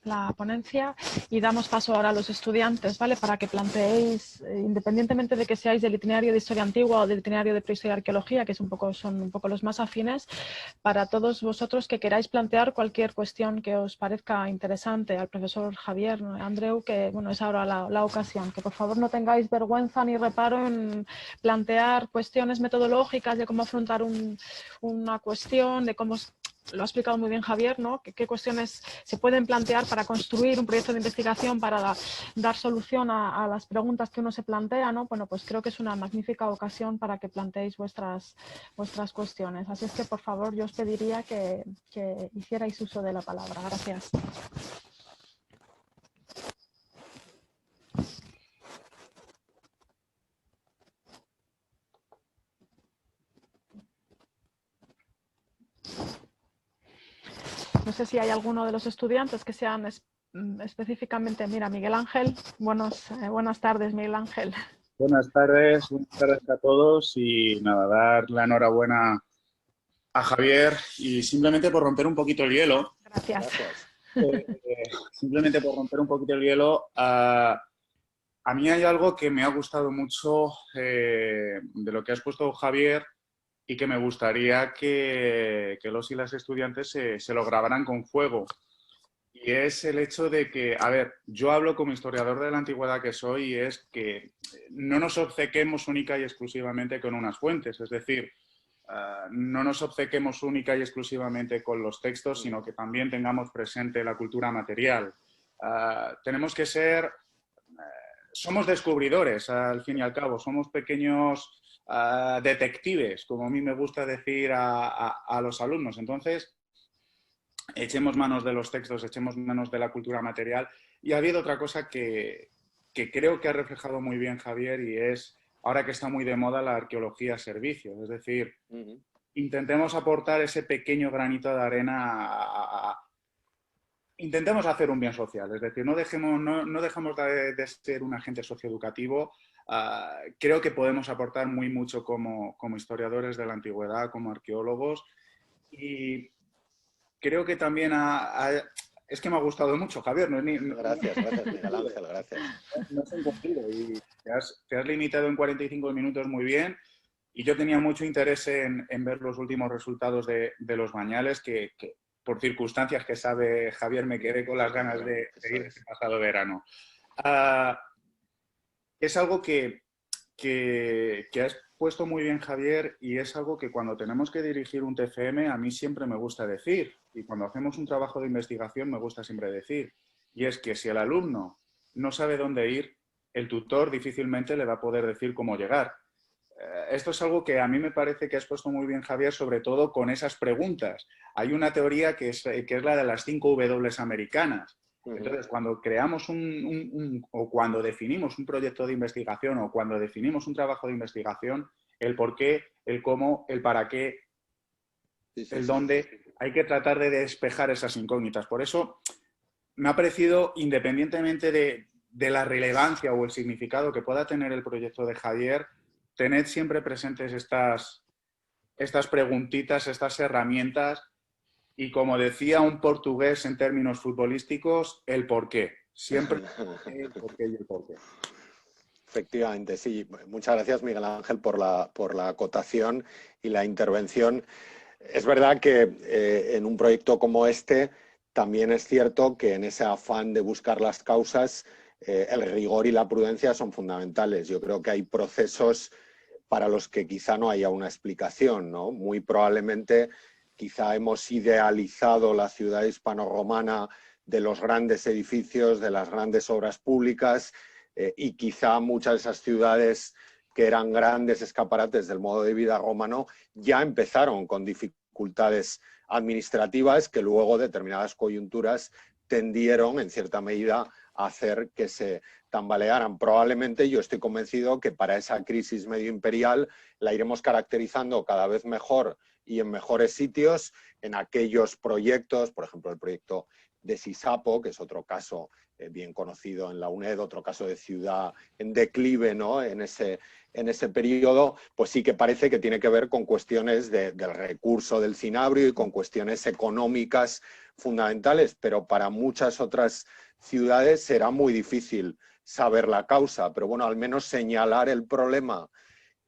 la ponencia y damos paso ahora a los estudiantes, ¿vale? Para que planteéis, independientemente de que seáis del itinerario de historia antigua o del itinerario de prehistoria y arqueología, que son un poco los más afines, para todos vosotros que queráis plantear cualquier cuestión que os parezca interesante al profesor Javier, ¿no? Andreu, que bueno, es ahora la ocasión, que por favor no tengáis vergüenza ni reparo en plantear cuestiones metodológicas de cómo afrontar una cuestión, de cómo lo ha explicado muy bien Javier, ¿no? ¿Qué cuestiones se pueden plantear para construir un proyecto de investigación, para dar solución a las preguntas que uno se plantea, ¿no? Bueno, pues creo que es una magnífica ocasión para que planteéis vuestras cuestiones. Así es que, por favor, yo os pediría que hicierais uso de la palabra. Gracias. No sé si hay alguno de los estudiantes que sean específicamente, mira, Miguel Ángel. Buenas tardes, Miguel Ángel. Buenas tardes a todos y nada, dar la enhorabuena a Javier y simplemente por romper un poquito el hielo. Gracias. Simplemente por romper un poquito el hielo, a mí hay algo que me ha gustado mucho de lo que has puesto, Javier, y que me gustaría que los y las estudiantes se lo grabaran con fuego. Y es el hecho de que, a ver, yo hablo como historiador de la antigüedad que soy y es que no nos obcequemos única y exclusivamente con unas fuentes, es decir, no nos obcequemos única y exclusivamente con los textos, sino que también tengamos presente la cultura material. Tenemos que ser, somos descubridores al fin y al cabo, somos pequeños detectives, como a mí me gusta decir a los alumnos. Entonces, echemos manos de los textos, echemos manos de la cultura material. Y ha habido otra cosa que creo que ha reflejado muy bien Javier y es, ahora que está muy de moda, la arqueología servicio. Es decir, intentemos aportar ese pequeño granito de arena intentemos hacer un bien social. Es decir, no dejemos de ser un agente socioeducativo. Creo que podemos aportar muy mucho como historiadores de la antigüedad, como arqueólogos. Y creo que también es que me ha gustado mucho, Javier. Gracias, Miguel Ángel, gracias. No se han cumplido y te has limitado en 45 minutos muy bien y yo tenía mucho interés en ver los últimos resultados de los bañales que por circunstancias que sabe Javier me quedé con las ganas de ir este pasado verano. Es algo que has puesto muy bien, Javier, y es algo que cuando tenemos que dirigir un TFM a mí siempre me gusta decir, y cuando hacemos un trabajo de investigación me gusta siempre decir, y es que si el alumno no sabe dónde ir, el tutor difícilmente le va a poder decir cómo llegar. Esto es algo que a mí me parece que has puesto muy bien, Javier, sobre todo con esas preguntas. Hay una teoría que es la de las 5 W americanas. Entonces, cuando creamos o cuando definimos un proyecto de investigación o cuando definimos un trabajo de investigación, el por qué, el cómo, el para qué, el dónde, hay que tratar de despejar esas incógnitas. Por eso me ha parecido, independientemente de la relevancia o el significado que pueda tener el proyecto de Javier, tened siempre presentes estas preguntitas, estas herramientas. Y como decía un portugués en términos futbolísticos, el porqué. Siempre el porqué y el porqué. Efectivamente, sí. Muchas gracias, Miguel Ángel, por la acotación y la intervención. Es verdad que en un proyecto como este también es cierto que en ese afán de buscar las causas, el rigor y la prudencia son fundamentales. Yo creo que hay procesos para los que quizá no haya una explicación, ¿no? Muy probablemente quizá hemos idealizado la ciudad hispano-romana de los grandes edificios, de las grandes obras públicas y quizá muchas de esas ciudades que eran grandes escaparates del modo de vida romano ya empezaron con dificultades administrativas que luego determinadas coyunturas tendieron en cierta medida a hacer que se tambalearan. Probablemente yo estoy convencido que para esa crisis medio imperial la iremos caracterizando cada vez mejor y en mejores sitios en aquellos proyectos, por ejemplo el proyecto de Sisapo, que es otro caso bien conocido en la UNED, otro caso de ciudad en declive, ¿no? En ese periodo, pues sí que parece que tiene que ver con cuestiones del recurso del cinabrio y con cuestiones económicas fundamentales, pero para muchas otras ciudades será muy difícil saber la causa, pero bueno, al menos señalar el problema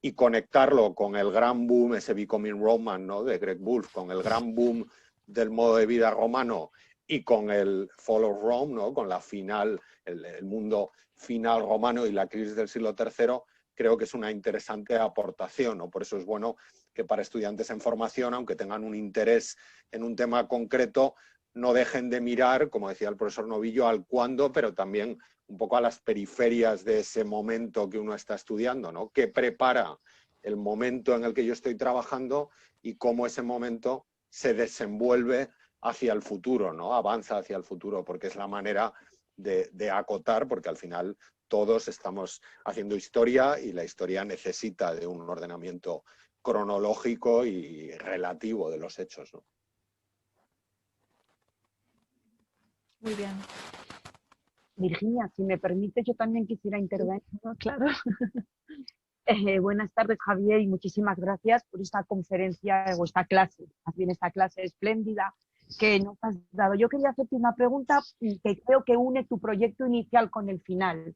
y conectarlo con el gran boom, ese Becoming Roman, ¿no? De Greg Wolf, con el gran boom del modo de vida romano y con el Fall of Rome, ¿no? Con la final, el mundo final romano y la crisis del siglo III, creo que es una interesante aportación, ¿no? Por eso es bueno que para estudiantes en formación, aunque tengan un interés en un tema concreto, no dejen de mirar, como decía el profesor Novillo, al cuándo, pero también un poco a las periferias de ese momento que uno está estudiando, ¿no? ¿Qué prepara el momento en el que yo estoy trabajando y cómo ese momento se desenvuelve hacia el futuro, ¿no? Avanza hacia el futuro, porque es la manera de acotar, porque al final todos estamos haciendo historia y la historia necesita de un ordenamiento cronológico y relativo de los hechos, ¿no? Muy bien. Virginia, si me permite, yo también quisiera intervenir. No, claro. Buenas tardes, Javier, y muchísimas gracias por esta conferencia o esta clase, más bien esta clase espléndida que nos has dado. Yo quería hacerte una pregunta que creo que une tu proyecto inicial con el final.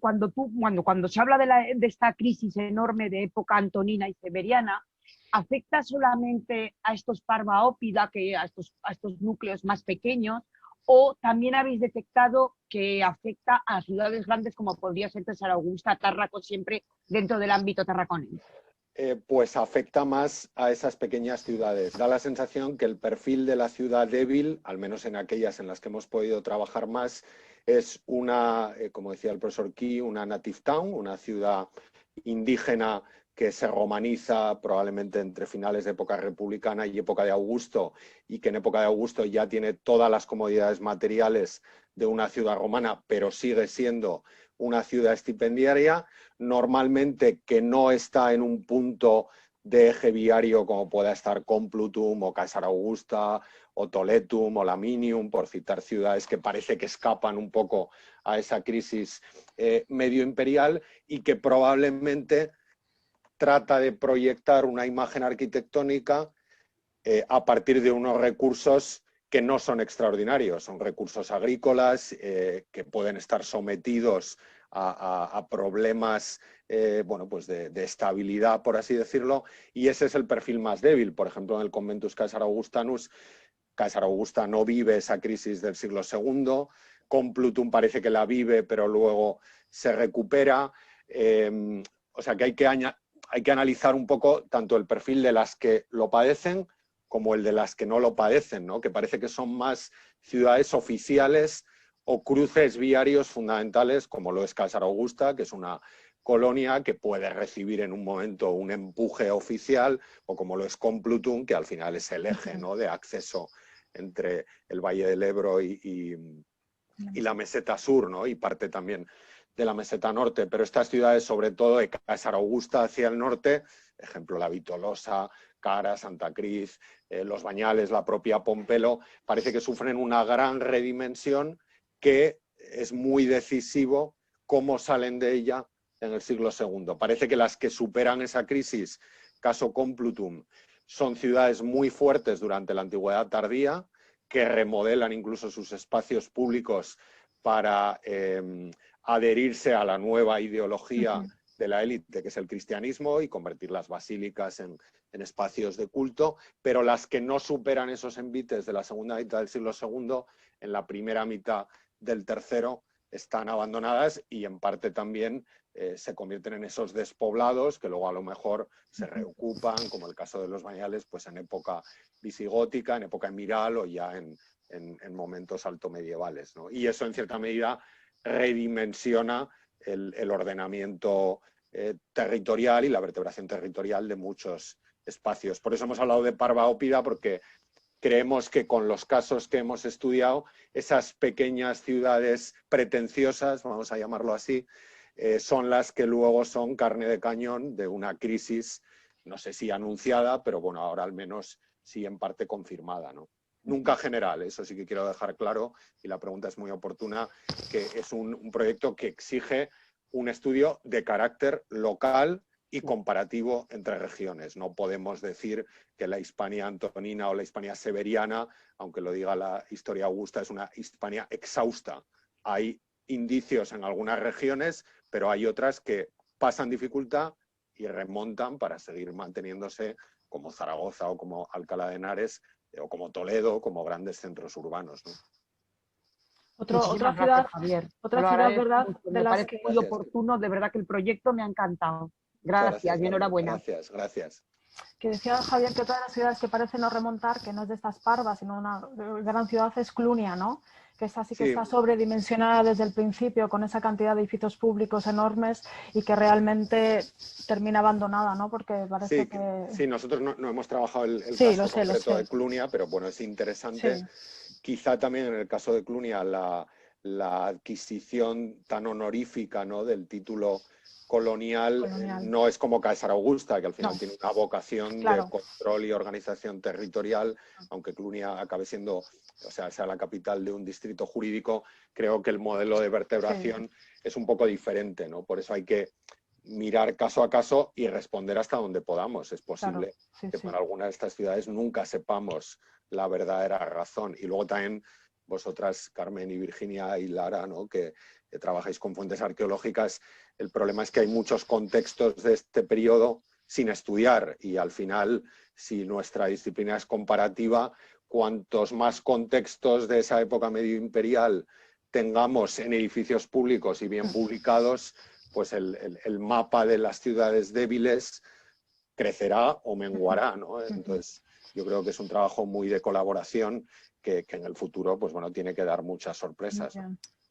Cuando se habla de esta crisis enorme de época antonina y severiana, ¿afecta solamente a estos Parvaópida, a estos núcleos más pequeños, o también habéis detectado que afecta a ciudades grandes como podría ser César Augusta, Tárraco, siempre dentro del ámbito tarraconense? Pues afecta más a esas pequeñas ciudades. Da la sensación que el perfil de la ciudad débil, al menos en aquellas en las que hemos podido trabajar más, es una, como decía el profesor Key, una native town, una ciudad indígena que se romaniza probablemente entre finales de época republicana y época de Augusto, y que en época de Augusto ya tiene todas las comodidades materiales de una ciudad romana, pero sigue siendo una ciudad estipendiaria, normalmente que no está en un punto de eje viario como pueda estar Complutum o Caesar Augusta o Toletum o Laminium, por citar ciudades que parece que escapan un poco a esa crisis medio imperial, y que probablemente trata de proyectar una imagen arquitectónica a partir de unos recursos que no son extraordinarios, son recursos agrícolas que pueden estar sometidos a problemas bueno, pues de estabilidad, por así decirlo, y ese es el perfil más débil. Por ejemplo, en el Conventus Caesar Augustanus, Caesar Augusta no vive esa crisis del siglo II, Complutum parece que la vive, pero luego se recupera. O sea que hay que analizar un poco tanto el perfil de las que lo padecen como el de las que no lo padecen, ¿no? Que parece que son más ciudades oficiales o cruces viarios fundamentales, como lo es Caesar Augusta, que es una colonia que puede recibir en un momento un empuje oficial, o como lo es Complutum, que al final es el eje, ¿no? De acceso entre el Valle del Ebro y la meseta sur, ¿no? Y parte también de la meseta norte. Pero estas ciudades, sobre todo de Caesar Augusta hacia el norte, ejemplo la Vitolosa, Cara, Santa Cris, Los Bañales, la propia Pompelo, parece que sufren una gran redimensión que es muy decisivo cómo salen de ella en el siglo II. Parece que las que superan esa crisis, caso Complutum, son ciudades muy fuertes durante la antigüedad tardía, que remodelan incluso sus espacios públicos para adherirse a la nueva ideología de la élite, que es el cristianismo, y convertir las basílicas en espacios de culto, pero las que no superan esos envites de la segunda mitad del siglo II, en la primera mitad del tercero, están abandonadas y en parte también se convierten en esos despoblados que luego a lo mejor se reocupan, como el caso de Los Bañales, pues en época visigótica, en época emiral o ya en momentos altomedievales, ¿no? Y eso en cierta medida redimensiona el ordenamiento territorial y la vertebración territorial de muchos espacios. Por eso hemos hablado de Parvaópida, porque creemos que con los casos que hemos estudiado, esas pequeñas ciudades pretenciosas, vamos a llamarlo así, son las que luego son carne de cañón de una crisis, no sé si anunciada, pero bueno, ahora al menos sí en parte confirmada, ¿no? nunca general, eso sí que quiero dejar claro, y la pregunta es muy oportuna, que es un proyecto que exige un estudio de carácter local y comparativo entre regiones. No podemos decir que la Hispania antonina o la Hispania severiana, aunque lo diga la historia augusta, es una Hispania exhausta. Hay indicios en algunas regiones, pero hay otras que pasan dificultad y remontan para seguir manteniéndose, como Zaragoza o como Alcalá de Henares, o como Toledo, como grandes centros urbanos, ¿no? Otra Muchísimas ciudad, gracias, Javier. Te otra lo ciudad, agradezco ¿verdad? mucho. De Me las parece que... muy Gracias. oportuno, de verdad que el proyecto me ha encantado. Muchas Gracias y Carmen. enhorabuena. Gracias, gracias. Que decía Javier que otra de las ciudades que parece no remontar, que no es de estas parvas, sino una gran ciudad, es Clunia, ¿no? Que esta sí que Sí. está sobredimensionada desde el principio, con esa cantidad de edificios públicos enormes y que realmente termina abandonada, ¿no? Porque parece Sí, que... sí, nosotros no hemos trabajado el Sí, caso lo sé. concreto de Clunia, pero bueno, es interesante. Sí. Quizá también en el caso de Clunia la adquisición tan honorífica, ¿no?, del título colonial no es como Caesar Augusta, que al final tiene una vocación de control y organización territorial, aunque Clunia acabe siendo, o sea la capital de un distrito jurídico. Creo que el modelo de vertebración es un poco diferente, ¿no? Por eso hay que mirar caso a caso y responder hasta donde podamos. Es posible que para algunas de estas ciudades nunca sepamos la verdadera razón. Y luego también vosotras, Carmen y Virginia y Lara, ¿no?, que trabajáis con fuentes arqueológicas, el problema es que hay muchos contextos de este periodo sin estudiar y al final, si nuestra disciplina es comparativa, cuantos más contextos de esa época medio imperial tengamos en edificios públicos y bien publicados, pues el mapa de las ciudades débiles crecerá o menguará, ¿no? Entonces, yo creo que es un trabajo muy de colaboración que en el futuro, pues bueno, tiene que dar muchas sorpresas.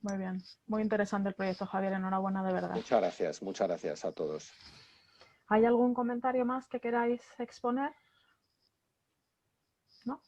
Muy bien. Muy interesante el proyecto, Javier. Enhorabuena, de verdad. Muchas gracias a todos. ¿Hay algún comentario más que queráis exponer? ¿No?